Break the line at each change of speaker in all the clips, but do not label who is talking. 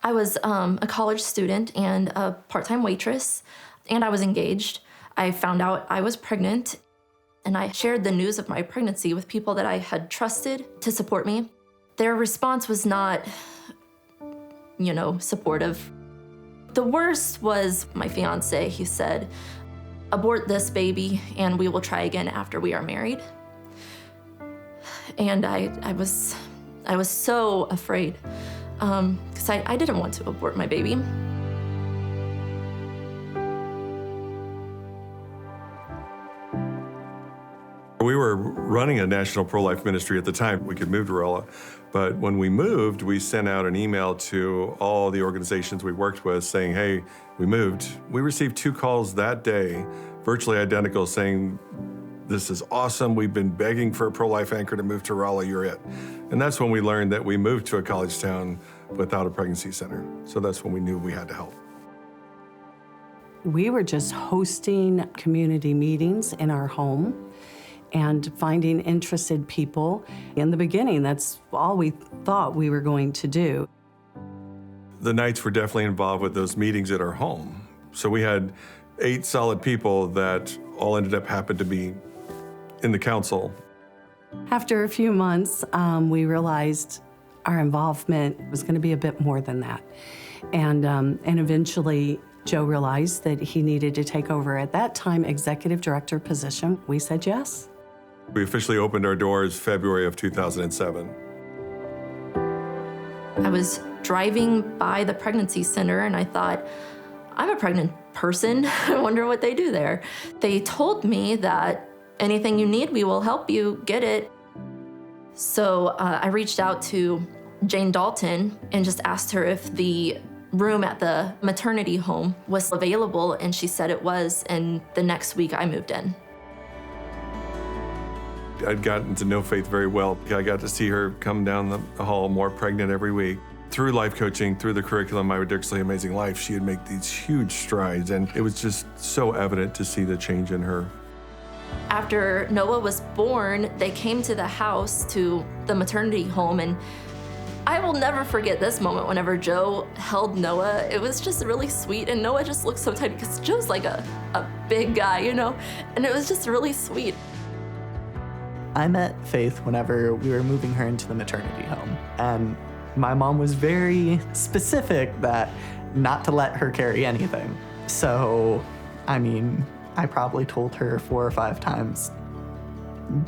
I was a college student and a part-time waitress, and I was engaged. I found out I was pregnant, and I shared the news of my pregnancy with people that I had trusted to support me. Their response was not, supportive. The worst was my fiancé. He said, "Abort this baby, and we will try again after we are married." And I was so afraid, because I didn't want to abort my baby.
We were running a national pro-life ministry at the time. We could move to Rolla, but when we moved, we sent out an email to all the organizations we worked with saying, "Hey, we moved." We received 2 calls that day, virtually identical, saying, "This is awesome. We've been begging for a pro-life anchor to move to Rolla. You're it." And that's when we learned that we moved to a college town without a pregnancy center. So that's when we knew we had to help.
We were just hosting community meetings in our home and finding interested people. In the beginning, that's all we thought we were going to do.
The Knights were definitely involved with those meetings at our home. So we had 8 solid people that all ended up happened to be in the council.
After a few months, we realized our involvement was going to be a bit more than that. And eventually, Joe realized that he needed to take over, at that time, executive director position. We said yes.
We officially opened our doors February of 2007.
I was driving by the pregnancy center, and I thought, I'm a pregnant person. I wonder what they do there. They told me that anything you need, we will help you get it. So I reached out to Jane Dalton and just asked her if the room at the maternity home was available, and she said it was, and the next week I moved in.
I'd gotten to know Faith very well. I got to see her come down the hall more pregnant every week. Through life coaching, through the curriculum, My Ridiculously Amazing Life, she would make these huge strides, and it was just so evident to see the change in her.
After Noah was born, they came to the house, to the maternity home, and I will never forget this moment whenever Joe held Noah. It was just really sweet, and Noah just looked so tiny because Joe's like a big guy, and it was just really sweet.
I met Faith whenever we were moving her into the maternity home, and my mom was very specific that not to let her carry anything. So, I probably told her 4 or 5 times,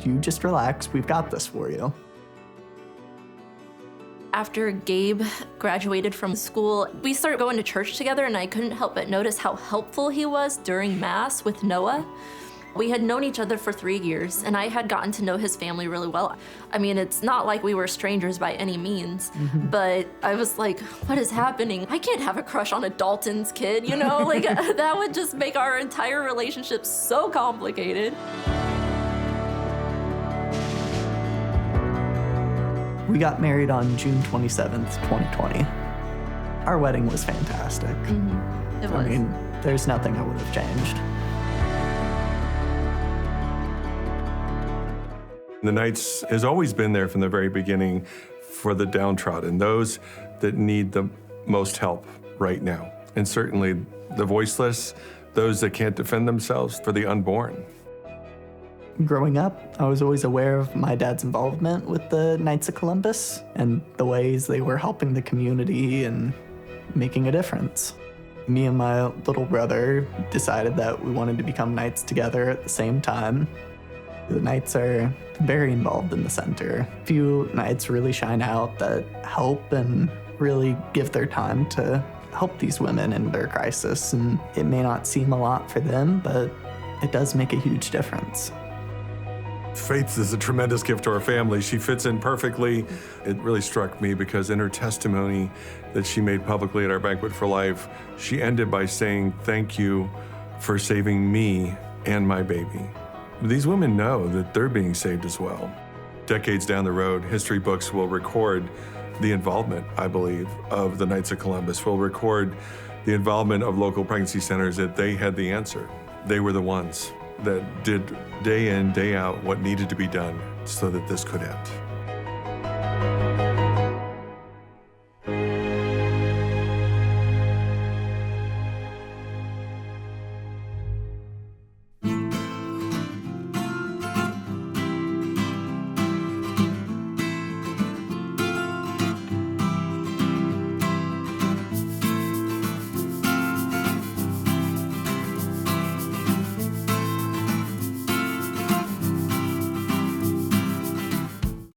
"You just relax, we've got this for you."
After Gabe graduated from school, we started going to church together, and I couldn't help but notice how helpful he was during Mass with Noah. We had known each other for 3 years, and I had gotten to know his family really well. It's not like we were strangers by any means, but I was like, what is happening? I can't have a crush on a Dalton's kid, that would just make our entire relationship so complicated.
We got married on June 27th, 2020. Our wedding was fantastic.
It was.
There's nothing I would have changed.
The Knights has always been there from the very beginning for the downtrodden, those that need the most help right now. And certainly the voiceless, those that can't defend themselves, for the unborn.
Growing up, I was always aware of my dad's involvement with the Knights of Columbus and the ways they were helping the community and making a difference. Me and my little brother decided that we wanted to become Knights together at the same time. The Knights are very involved in the center. Few Knights really shine out that help and really give their time to help these women in their crisis. And it may not seem a lot for them, but it does make a huge difference.
Faith is a tremendous gift to our family. She fits in perfectly. It really struck me because in her testimony that she made publicly at our Banquet for Life, she ended by saying, "Thank you for saving me and my baby." These women know that they're being saved as well. Decades down the road, history books will record the involvement, I believe, of the Knights of Columbus, will record the involvement of local pregnancy centers, that they had the answer. They were the ones that did day in, day out what needed to be done so that this could end.